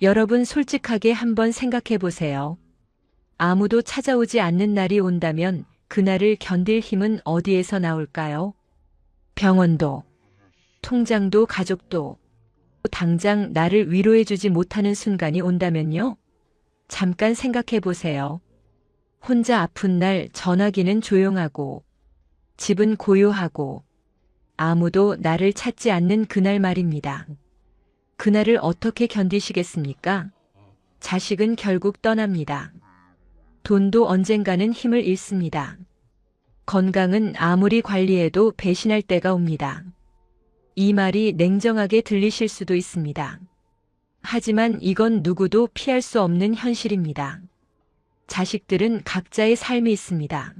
여러분 솔직하게 한번 생각해 보세요. 아무도 찾아오지 않는 날이 온다면 그날을 견딜 힘은 어디에서 나올까요? 병원도, 통장도, 가족도, 당장 나를 위로해주지 못하는 순간이 온다면요? 잠깐 생각해 보세요. 혼자 아픈 날 전화기는 조용하고, 집은 고요하고, 아무도 나를 찾지 않는 그날 말입니다. 그날을 어떻게 견디시겠습니까? 자식은 결국 떠납니다. 돈도 언젠가는 힘을 잃습니다. 건강은 아무리 관리해도 배신할 때가 옵니다. 이 말이 냉정하게 들리실 수도 있습니다. 하지만 이건 누구도 피할 수 없는 현실입니다. 자식들은 각자의 삶이 있습니다.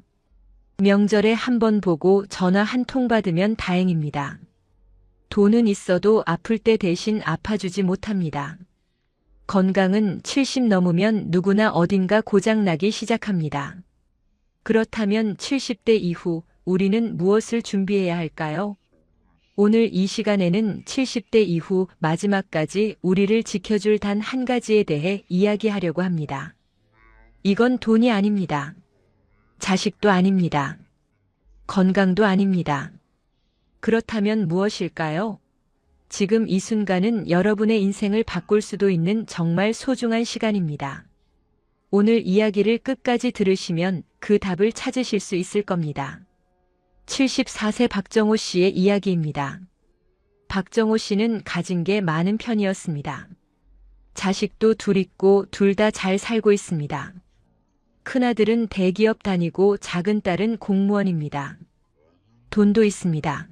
명절에 한 번 보고 전화 한 통 받으면 다행입니다. 돈은 있어도 아플 때 대신 아파주지 못합니다. 건강은 70 넘으면 누구나 어딘가 고장나기 시작합니다. 그렇다면 70대 이후 우리는 무엇을 준비해야 할까요? 오늘 이 시간에는 70대 이후 마지막까지 우리를 지켜줄 단 한 가지에 대해 이야기하려고 합니다. 이건 돈이 아닙니다. 자식도 아닙니다. 건강도 아닙니다. 그렇다면 무엇일까요? 지금 이 순간은 여러분의 인생을 바꿀 수도 있는 정말 소중한 시간입니다. 오늘 이야기를 끝까지 들으시면 그 답을 찾으실 수 있을 겁니다. 74세 박정호 씨의 이야기입니다. 박정호 씨는 가진 게 많은 편이었습니다. 자식도 둘 있고 둘 다 잘 살고 있습니다. 큰아들은 대기업 다니고 작은 딸은 공무원입니다. 돈도 있습니다.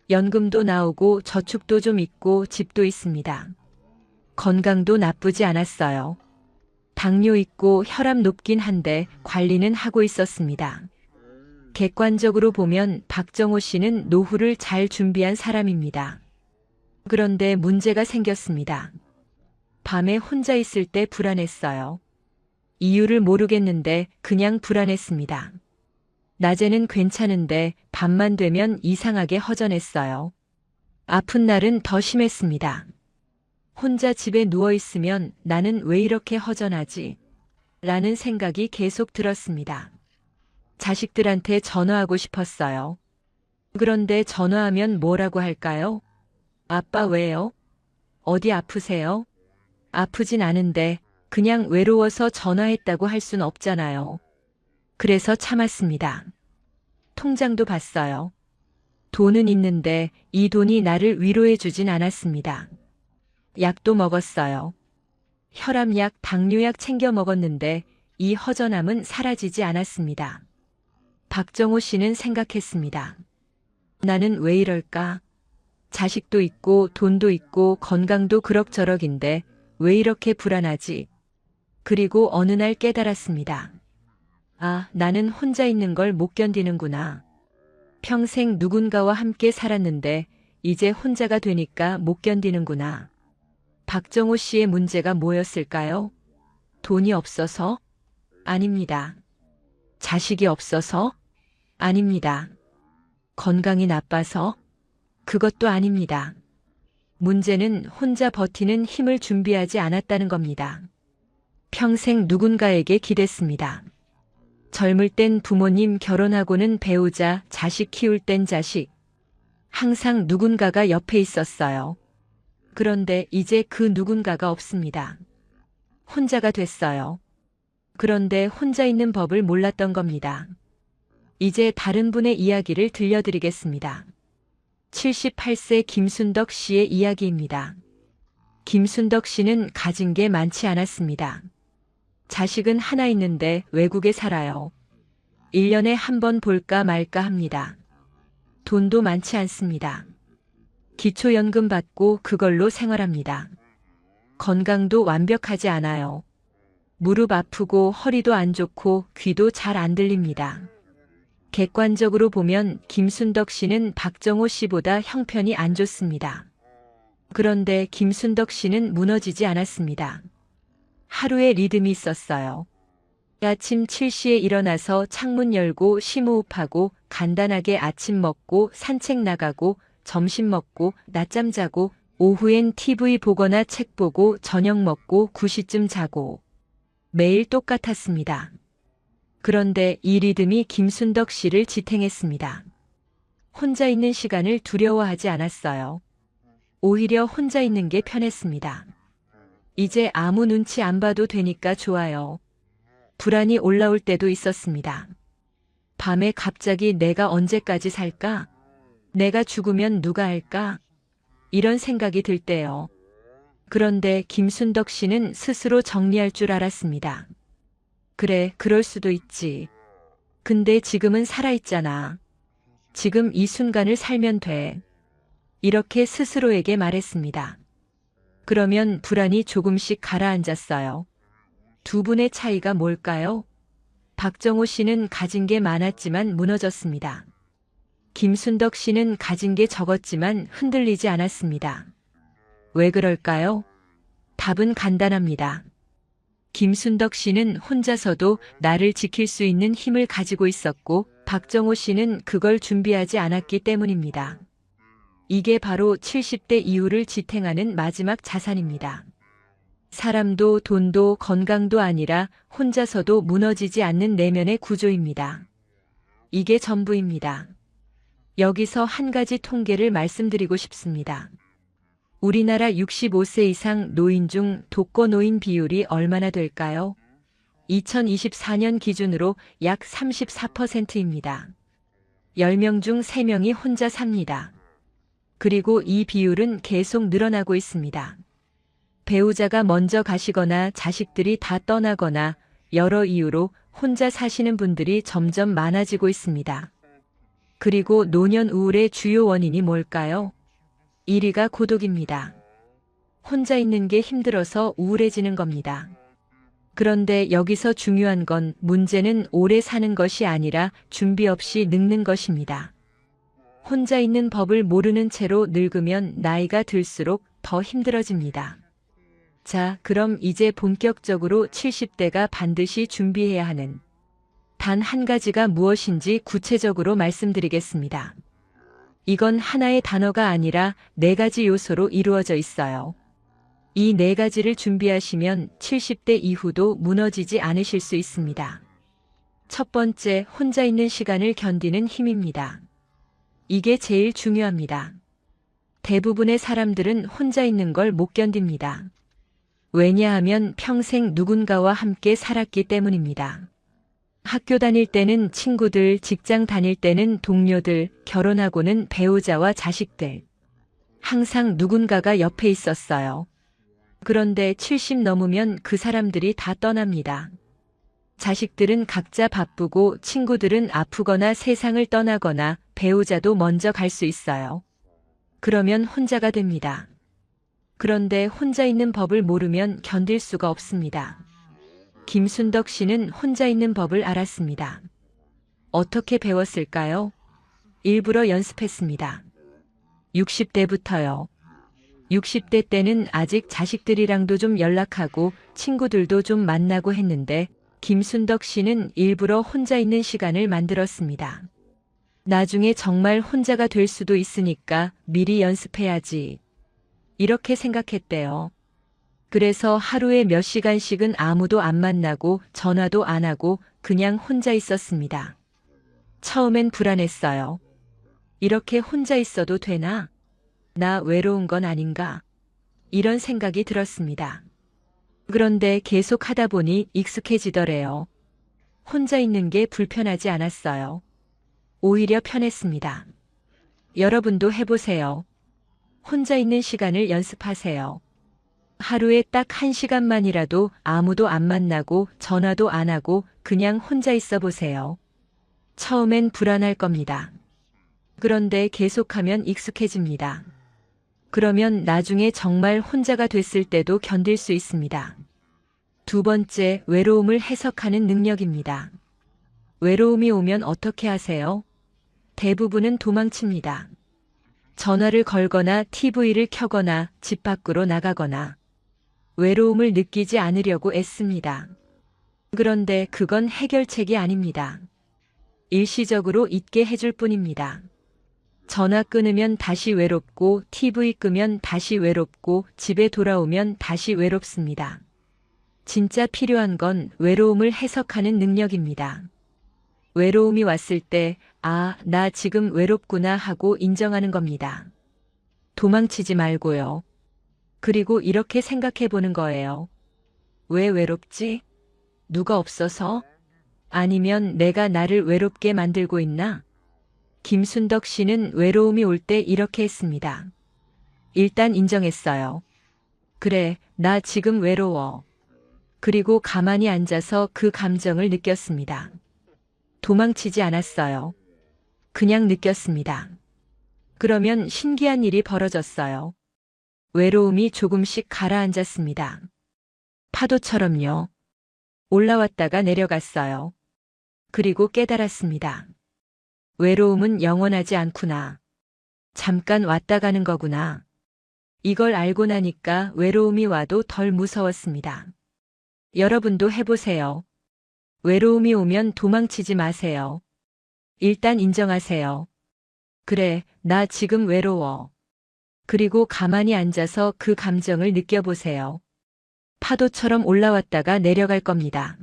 연금도 나오고 저축도 좀 있고 집도 있습니다. 건강도 나쁘지 않았어요. 당뇨 있고 혈압 높긴 한데 관리는 하고 있었습니다. 객관적으로 보면 박정호 씨는 노후를 잘 준비한 사람입니다. 그런데 문제가 생겼습니다. 밤에 혼자 있을 때 불안했어요. 이유를 모르겠는데 그냥 불안했습니다. 낮에는 괜찮은데 밤만 되면 이상하게 허전했어요. 아픈 날은 더 심했습니다. 혼자 집에 누워 있으면 나는 왜 이렇게 허전하지? 라는 생각이 계속 들었습니다. 자식들한테 전화하고 싶었어요. 그런데 전화하면 뭐라고 할까요? 아빠 왜요? 어디 아프세요? 아프진 않은데 그냥 외로워서 전화했다고 할 순 없잖아요. 그래서 참았습니다. 통장도 봤어요. 돈은 있는데 이 돈이 나를 위로해 주진 않았습니다. 약도 먹었어요. 혈압약, 당뇨약 챙겨 먹었는데 이 허전함은 사라지지 않았습니다. 박정호 씨는 생각했습니다. 나는 왜 이럴까? 자식도 있고 돈도 있고 건강도 그럭저럭인데 왜 이렇게 불안하지? 그리고 어느 날 깨달았습니다. 아, 나는 혼자 있는 걸 못 견디는구나. 평생 누군가와 함께 살았는데 이제 혼자가 되니까 못 견디는구나. 박정호 씨의 문제가 뭐였을까요? 돈이 없어서? 아닙니다. 자식이 없어서? 아닙니다. 건강이 나빠서? 그것도 아닙니다. 문제는 혼자 버티는 힘을 준비하지 않았다는 겁니다. 평생 누군가에게 기댔습니다. 젊을 땐 부모님, 결혼하고는 배우자, 자식 키울 땐 자식. 항상 누군가가 옆에 있었어요. 그런데 이제 그 누군가가 없습니다. 혼자가 됐어요. 그런데 혼자 있는 법을 몰랐던 겁니다. 이제 다른 분의 이야기를 들려드리겠습니다. 78세 김순덕 씨의 이야기입니다. 김순덕 씨는 가진 게 많지 않았습니다. 자식은 하나 있는데 외국에 살아요. 1년에 한 번 볼까 말까 합니다. 돈도 많지 않습니다. 기초연금 받고 그걸로 생활합니다. 건강도 완벽하지 않아요. 무릎 아프고 허리도 안 좋고 귀도 잘 안 들립니다. 객관적으로 보면 김순덕 씨는 박정호 씨보다 형편이 안 좋습니다. 그런데 김순덕 씨는 무너지지 않았습니다. 하루의 리듬이 있었어요. 아침 7시에 일어나서 창문 열고 심호흡하고 간단하게 아침 먹고 산책 나가고 점심 먹고 낮잠 자고 오후엔 TV 보거나 책 보고 저녁 먹고 9시쯤 자고 매일 똑같았습니다. 그런데 이 리듬이 김순덕 씨를 지탱했습니다. 혼자 있는 시간을 두려워하지 않았어요. 오히려 혼자 있는 게 편했습니다. 이제 아무 눈치 안 봐도 되니까 좋아요. 불안이 올라올 때도 있었습니다. 밤에 갑자기 내가 언제까지 살까? 내가 죽으면 누가 할까? 이런 생각이 들 때요. 그런데 김순덕 씨는 스스로 정리할 줄 알았습니다. 그래, 그럴 수도 있지. 근데 지금은 살아있잖아. 지금 이 순간을 살면 돼. 이렇게 스스로에게 말했습니다. 그러면 불안이 조금씩 가라앉았어요. 두 분의 차이가 뭘까요? 박정호 씨는 가진 게 많았지만 무너졌습니다. 김순덕 씨는 가진 게 적었지만 흔들리지 않았습니다. 왜 그럴까요? 답은 간단합니다. 김순덕 씨는 혼자서도 나를 지킬 수 있는 힘을 가지고 있었고, 박정호 씨는 그걸 준비하지 않았기 때문입니다. 이게 바로 70대 이후를 지탱하는 마지막 자산입니다. 사람도 돈도 건강도 아니라 혼자서도 무너지지 않는 내면의 구조입니다. 이게 전부입니다. 여기서 한 가지 통계를 말씀드리고 싶습니다. 우리나라 65세 이상 노인 중 독거노인 비율이 얼마나 될까요? 2024년 기준으로 약 34%입니다. 10명 중 3명이 혼자 삽니다. 그리고 이 비율은 계속 늘어나고 있습니다. 배우자가 먼저 가시거나 자식들이 다 떠나거나 여러 이유로 혼자 사시는 분들이 점점 많아지고 있습니다. 그리고 노년 우울의 주요 원인이 뭘까요? 1위가 고독입니다. 혼자 있는 게 힘들어서 우울해지는 겁니다. 그런데 여기서 중요한 건 문제는 오래 사는 것이 아니라 준비 없이 늙는 것입니다. 혼자 있는 법을 모르는 채로 늙으면 나이가 들수록 더 힘들어집니다. 자, 그럼 이제 본격적으로 70대가 반드시 준비해야 하는 단 한 가지가 무엇인지 구체적으로 말씀드리겠습니다. 이건 하나의 단어가 아니라 4가지 요소로 이루어져 있어요. 이 4가지를 준비하시면 70대 이후도 무너지지 않으실 수 있습니다. 첫 번째, 혼자 있는 시간을 견디는 힘입니다. 이게 제일 중요합니다. 대부분의 사람들은 혼자 있는 걸 못 견딥니다. 왜냐하면 평생 누군가와 함께 살았기 때문입니다. 학교 다닐 때는 친구들, 직장 다닐 때는 동료들, 결혼하고는 배우자와 자식들. 항상 누군가가 옆에 있었어요. 그런데 70 넘으면 그 사람들이 다 떠납니다. 자식들은 각자 바쁘고 친구들은 아프거나 세상을 떠나거나 배우자도 먼저 갈 수 있어요. 그러면 혼자가 됩니다. 그런데 혼자 있는 법을 모르면 견딜 수가 없습니다. 김순덕 씨는 혼자 있는 법을 알았습니다. 어떻게 배웠을까요? 일부러 연습했습니다. 60대부터요. 60대 때는 아직 자식들이랑도 좀 연락하고 친구들도 좀 만나고 했는데 김순덕 씨는 일부러 혼자 있는 시간을 만들었습니다. 나중에 정말 혼자가 될 수도 있으니까 미리 연습해야지. 이렇게 생각했대요. 그래서 하루에 몇 시간씩은 아무도 안 만나고 전화도 안 하고 그냥 혼자 있었습니다. 처음엔 불안했어요. 이렇게 혼자 있어도 되나? 나 외로운 건 아닌가? 이런 생각이 들었습니다. 그런데 계속 하다 보니 익숙해지더래요. 혼자 있는 게 불편하지 않았어요. 오히려 편했습니다. 여러분도 해보세요. 혼자 있는 시간을 연습하세요. 하루에 딱 1시간만이라도 아무도 안 만나고 전화도 안 하고 그냥 혼자 있어 보세요. 처음엔 불안할 겁니다. 그런데 계속하면 익숙해집니다. 그러면 나중에 정말 혼자가 됐을 때도 견딜 수 있습니다. 두 번째, 외로움을 해석하는 능력입니다. 외로움이 오면 어떻게 하세요? 대부분은 도망칩니다. 전화를 걸거나 TV를 켜거나 집 밖으로 나가거나 외로움을 느끼지 않으려고 애씁니다. 그런데 그건 해결책이 아닙니다. 일시적으로 잊게 해줄 뿐입니다. 전화 끊으면 다시 외롭고 TV 끄면 다시 외롭고 집에 돌아오면 다시 외롭습니다. 진짜 필요한 건 외로움을 해석하는 능력입니다. 외로움이 왔을 때, 아, 나 지금 외롭구나 하고 인정하는 겁니다. 도망치지 말고요. 그리고 이렇게 생각해 보는 거예요. 왜 외롭지? 누가 없어서? 아니면 내가 나를 외롭게 만들고 있나? 김순덕 씨는 외로움이 올 때 이렇게 했습니다. 일단 인정했어요. 그래, 나 지금 외로워. 그리고 가만히 앉아서 그 감정을 느꼈습니다. 도망치지 않았어요. 그냥 느꼈습니다. 그러면 신기한 일이 벌어졌어요. 외로움이 조금씩 가라앉았습니다. 파도처럼요. 올라왔다가 내려갔어요. 그리고 깨달았습니다. 외로움은 영원하지 않구나. 잠깐 왔다 가는 거구나. 이걸 알고 나니까 외로움이 와도 덜 무서웠습니다. 여러분도 해보세요. 외로움이 오면 도망치지 마세요. 일단 인정하세요. 그래, 나 지금 외로워. 그리고 가만히 앉아서 그 감정을 느껴보세요. 파도처럼 올라왔다가 내려갈 겁니다.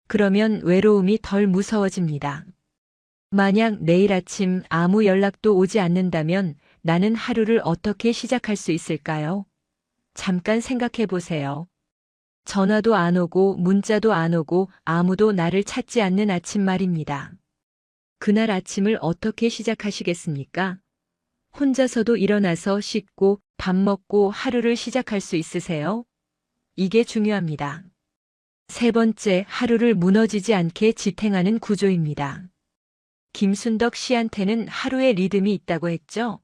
그러면 외로움이 덜 무서워집니다. 만약 내일 아침 아무 연락도 오지 않는다면 나는 하루를 어떻게 시작할 수 있을까요? 잠깐 생각해 보세요. 전화도 안 오고 문자도 안 오고 아무도 나를 찾지 않는 아침 말입니다. 그날 아침을 어떻게 시작하시겠습니까? 혼자서도 일어나서 씻고 밥 먹고 하루를 시작할 수 있으세요? 이게 중요합니다. 세 번째, 하루를 무너지지 않게 지탱하는 구조입니다. 김순덕 씨한테는 하루의 리듬이 있다고 했죠?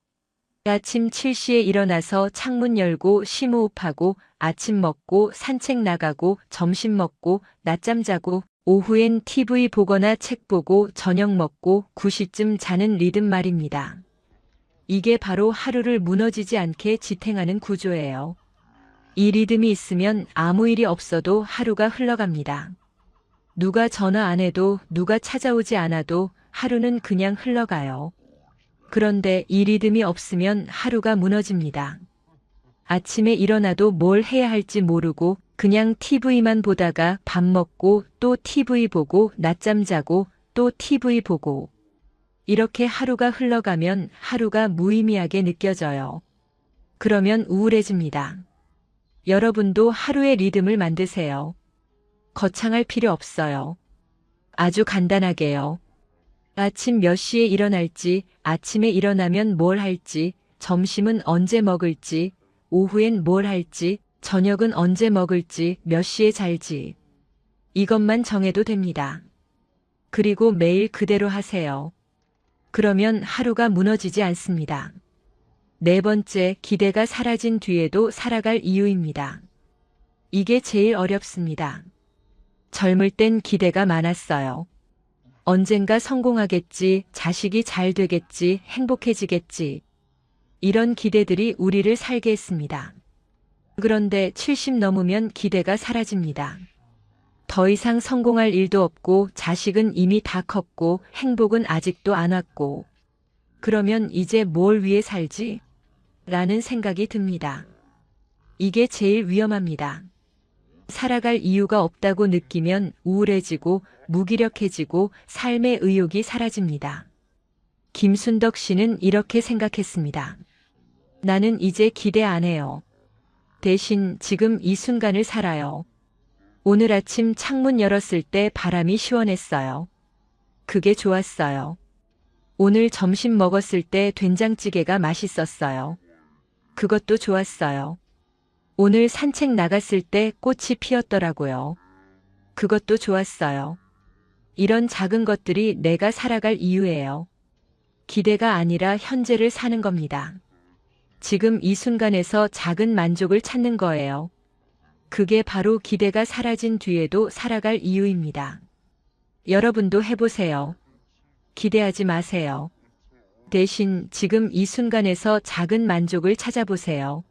아침 7시에 일어나서 창문 열고 심호흡하고 아침 먹고 산책 나가고 점심 먹고 낮잠 자고 오후엔 TV 보거나 책 보고 저녁 먹고 9시쯤 자는 리듬 말입니다. 이게 바로 하루를 무너지지 않게 지탱하는 구조예요. 이 리듬이 있으면 아무 일이 없어도 하루가 흘러갑니다. 누가 전화 안 해도 누가 찾아오지 않아도 하루는 그냥 흘러가요. 그런데 이 리듬이 없으면 하루가 무너집니다. 아침에 일어나도 뭘 해야 할지 모르고 그냥 TV만 보다가 밥 먹고 또 TV 보고 낮잠 자고 또 TV 보고 이렇게 하루가 흘러가면 하루가 무의미하게 느껴져요. 그러면 우울해집니다. 여러분도 하루의 리듬을 만드세요. 거창할 필요 없어요. 아주 간단하게요. 아침 몇 시에 일어날지, 아침에 일어나면 뭘 할지, 점심은 언제 먹을지, 오후엔 뭘 할지, 저녁은 언제 먹을지, 몇 시에 잘지. 이것만 정해도 됩니다. 그리고 매일 그대로 하세요. 그러면 하루가 무너지지 않습니다. 네 번째, 기대가 사라진 뒤에도 살아갈 이유입니다. 이게 제일 어렵습니다. 젊을 땐 기대가 많았어요. 언젠가 성공하겠지, 자식이 잘 되겠지, 행복해지겠지. 이런 기대들이 우리를 살게 했습니다. 그런데 70 넘으면 기대가 사라집니다. 더 이상 성공할 일도 없고 자식은 이미 다 컸고 행복은 아직도 안 왔고 그러면 이제 뭘 위해 살지? 라는 생각이 듭니다. 이게 제일 위험합니다. 살아갈 이유가 없다고 느끼면 우울해지고 무기력해지고 삶의 의욕이 사라집니다. 김순덕 씨는 이렇게 생각했습니다. 나는 이제 기대 안 해요. 대신 지금 이 순간을 살아요. 오늘 아침 창문 열었을 때 바람이 시원했어요. 그게 좋았어요. 오늘 점심 먹었을 때 된장찌개가 맛있었어요. 그것도 좋았어요. 오늘 산책 나갔을 때 꽃이 피었더라고요. 그것도 좋았어요. 이런 작은 것들이 내가 살아갈 이유예요. 기대가 아니라 현재를 사는 겁니다. 지금 이 순간에서 작은 만족을 찾는 거예요. 그게 바로 기대가 사라진 뒤에도 살아갈 이유입니다. 여러분도 해보세요. 기대하지 마세요. 대신 지금 이 순간에서 작은 만족을 찾아보세요.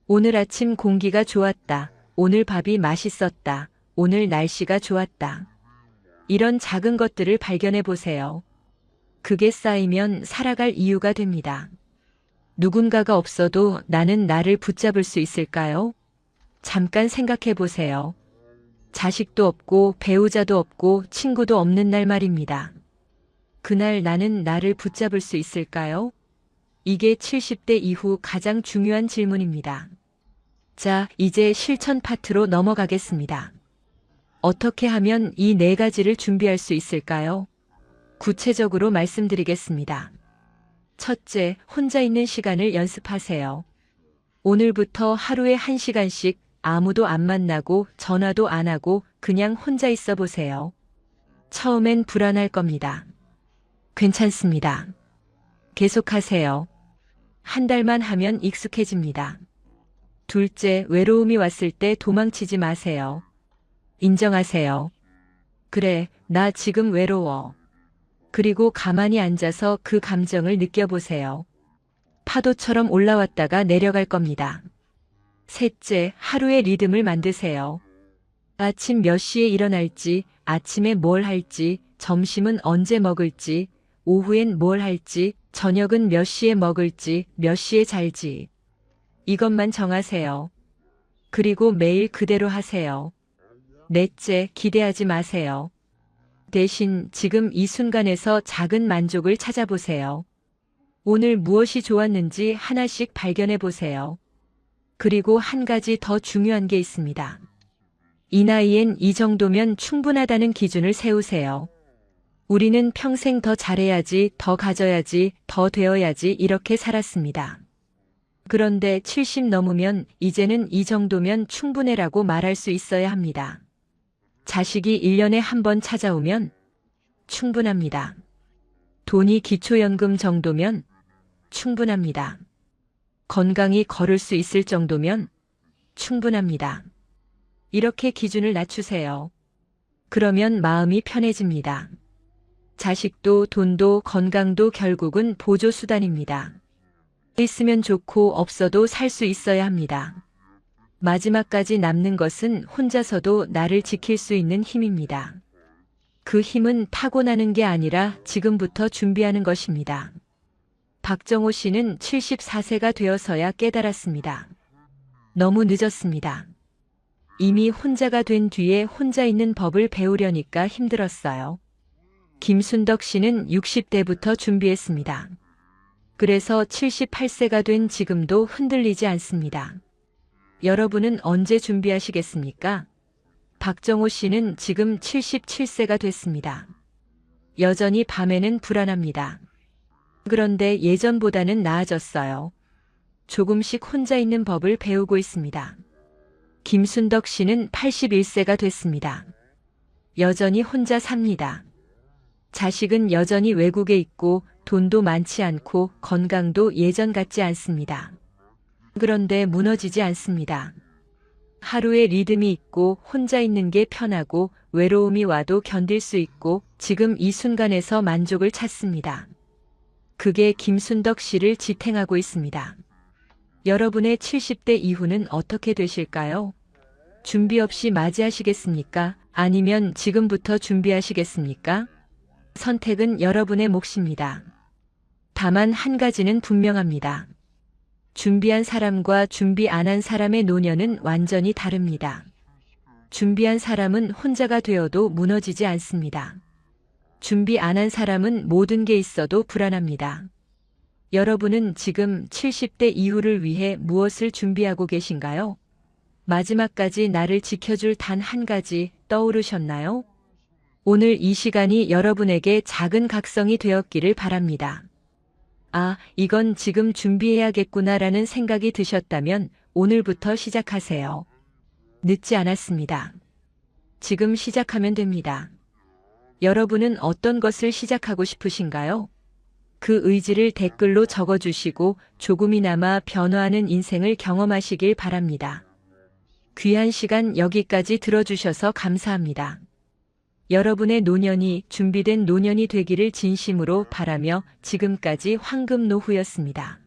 오늘 아침 공기가 좋았다. 오늘 밥이 맛있었다. 오늘 날씨가 좋았다. 이런 작은 것들을 발견해 보세요. 그게 쌓이면 살아갈 이유가 됩니다. 누군가가 없어도 나는 나를 붙잡을 수 있을까요? 잠깐 생각해 보세요. 자식도 없고 배우자도 없고 친구도 없는 날 말입니다. 그날 나는 나를 붙잡을 수 있을까요? 이게 70대 이후 가장 중요한 질문입니다. 자, 이제 실천 파트로 넘어가겠습니다. 어떻게 하면 이 네 가지를 준비할 수 있을까요? 구체적으로 말씀드리겠습니다. 첫째, 혼자 있는 시간을 연습하세요. 오늘부터 하루에 1시간씩 아무도 안 만나고 전화도 안 하고 그냥 혼자 있어 보세요. 처음엔 불안할 겁니다. 괜찮습니다. 계속하세요. 한 달만 하면 익숙해집니다. 둘째, 외로움이 왔을 때 도망치지 마세요. 인정하세요. 그래, 나 지금 외로워. 그리고 가만히 앉아서 그 감정을 느껴보세요. 파도처럼 올라왔다가 내려갈 겁니다. 셋째, 하루의 리듬을 만드세요. 아침 몇 시에 일어날지, 아침에 뭘 할지, 점심은 언제 먹을지, 오후엔 뭘 할지, 저녁은 몇 시에 먹을지, 몇 시에 잘지. 이것만 정하세요. 그리고 매일 그대로 하세요. 넷째, 기대하지 마세요. 대신 지금 이 순간에서 작은 만족을 찾아보세요. 오늘 무엇이 좋았는지 하나씩 발견해 보세요. 그리고 한 가지 더 중요한 게 있습니다. 이 나이엔 이 정도면 충분하다는 기준을 세우세요. 우리는 평생 더 잘해야지, 더 가져야지, 더 되어야지 이렇게 살았습니다. 그런데 70 넘으면 이제는 이 정도면 충분해라고 말할 수 있어야 합니다. 자식이 1년에 한 번 찾아오면 충분합니다. 돈이 기초연금 정도면 충분합니다. 건강히 걸을 수 있을 정도면 충분합니다. 이렇게 기준을 낮추세요. 그러면 마음이 편해집니다. 자식도 돈도 건강도 결국은 보조수단입니다. 있으면 좋고 없어도 살 수 있어야 합니다. 마지막까지 남는 것은 혼자서도 나를 지킬 수 있는 힘입니다. 그 힘은 타고나는 게 아니라 지금부터 준비하는 것입니다. 박정호 씨는 74세가 되어서야 깨달았습니다. 너무 늦었습니다. 이미 혼자가 된 뒤에 혼자 있는 법을 배우려니까 힘들었어요. 김순덕 씨는 60대부터 준비했습니다. 그래서 78세가 된 지금도 흔들리지 않습니다. 여러분은 언제 준비하시겠습니까? 박정호 씨는 지금 77세가 됐습니다. 여전히 밤에는 불안합니다. 그런데 예전보다는 나아졌어요. 조금씩 혼자 있는 법을 배우고 있습니다. 김순덕 씨는 81세가 됐습니다. 여전히 혼자 삽니다. 자식은 여전히 외국에 있고 돈도 많지 않고 건강도 예전 같지 않습니다. 그런데 무너지지 않습니다. 하루에 리듬이 있고 혼자 있는 게 편하고 외로움이 와도 견딜 수 있고 지금 이 순간에서 만족을 찾습니다. 그게 김순덕 씨를 지탱하고 있습니다. 여러분의 70대 이후는 어떻게 되실까요? 준비 없이 맞이하시겠습니까? 아니면 지금부터 준비하시겠습니까? 선택은 여러분의 몫입니다. 다만 한 가지는 분명합니다. 준비한 사람과 준비 안 한 사람의 노년은 완전히 다릅니다. 준비한 사람은 혼자가 되어도 무너지지 않습니다. 준비 안 한 사람은 모든 게 있어도 불안합니다. 여러분은 지금 70대 이후를 위해 무엇을 준비하고 계신가요? 마지막까지 나를 지켜줄 단 한 가지 떠오르셨나요? 오늘 이 시간이 여러분에게 작은 각성이 되었기를 바랍니다. 아, 이건 지금 준비해야겠구나라는 생각이 드셨다면 오늘부터 시작하세요. 늦지 않았습니다. 지금 시작하면 됩니다. 여러분은 어떤 것을 시작하고 싶으신가요? 그 의지를 댓글로 적어주시고 조금이나마 변화하는 인생을 경험하시길 바랍니다. 귀한 시간 여기까지 들어주셔서 감사합니다. 여러분의 노년이 준비된 노년이 되기를 진심으로 바라며 지금까지 황금노후였습니다.